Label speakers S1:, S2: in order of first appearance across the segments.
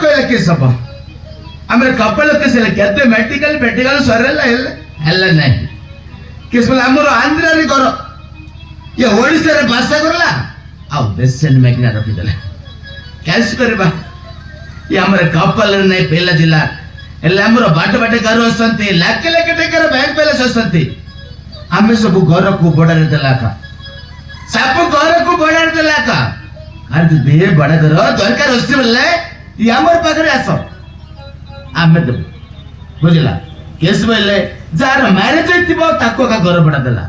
S1: କହିଲେ କିଏ ସବ ଆମେ କପଲ କେସିଲେ କେତେ ମେଡିକାଲ ସରେଲା ହେଲେ ନାହିଁ କିସ୍ ବୋଲେ ଆମର ଆନ୍ଧ୍ରାରେ ଘର ଇଏ ଓଡ଼ିଶାରେ ବାସ କରଲା ଆଉ ଦେଶରେ ମେକିନା ରଖିଦେଲା କ୍ୟାସ୍ କରିବା ଇଏ ଆମର କପଲରେ ନାହିଁ ପିଲା ଥିଲା ହେଲେ ଆମର ବାଟ ଗାରୁ ଅଛନ୍ତି ଲାଖେ ଟଙ୍କାର ବ୍ୟାଙ୍କ ବ୍ୟାଲେନ୍ସ ଅଛନ୍ତି ଆମେ ସବୁ ଘରକୁ ବଡ଼ରେ ଦେଲା କା ସାପ ଘରକୁ ବଡ଼ରେ ଦେଲା କା ଆରେ ଯଦି ବଡ଼ ଘର ଦରକାର ଅଛି ବୋଲେ ଇଏ ଆମର ପାଖରେ ଆସ ଆମେ ଦେବୁ ବୁଝିଲା କେସ୍ ବୋଇଲେ ଯାହାର ମ୍ୟାରେଜ ହେଇଥିବ ତାକୁ ଏକା ଘର ଭଡ଼ା ଦେଲା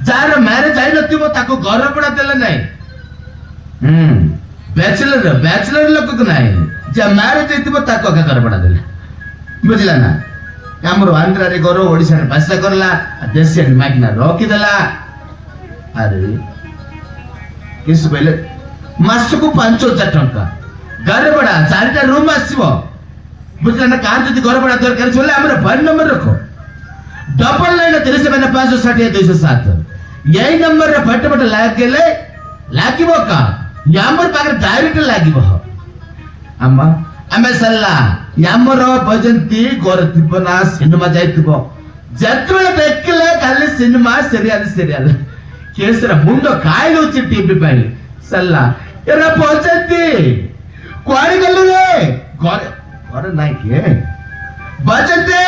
S1: ଯାହାର ମ୍ୟାରେଜ ହେଇନଥିବ ତାକୁ ଘର ଭଡ଼ା ଦେଲେ ନାହିଁ ବ୍ୟାଚଲର ଲୋକକୁ ନାହିଁ ଯାହା ମ୍ୟାରେଜ ହେଇଥିବ ତାକୁ ଏକା ଘର ଭଡ଼ା ଦେଲେ ବୁଝିଲା ନା ଆମର ଆନ୍ଧ୍ରାରେ ଘର ଓଡ଼ିଶାରେ ବାସ କରଲା ଦେଶରେ ମାଗିନା ରଖିଦେଲା ଆରେ କେସ୍ ବୋଇଲେ ମାସକୁ 5,000 ଟଙ୍କା ଘର ଭଡ଼ା 4ଟା ରୁମ୍ ଆସିବ ବୁଝିଲା ନା କାହାର ଯଦି ଘର ଭଡ଼ା ଦରକାର ଅଛି ବୋଲେ ଆମର ଫୋନ ନମ୍ବର ରଖ $93560 यही नंबर रे फट लागले लागिबो का यामर पाकर डायरेक्ट लागिबो अम्मा आमे सल्ला यामर भजंती गोरतिबना सिनेमा जाइतिबो जत्वे देखले खाली सिनेमा सीरियल केसर मुंडो कायलो ची टीवी पाइले सल्ला एरा भजंती कोड़ी गल्लु रे घर घर नाही के भजंती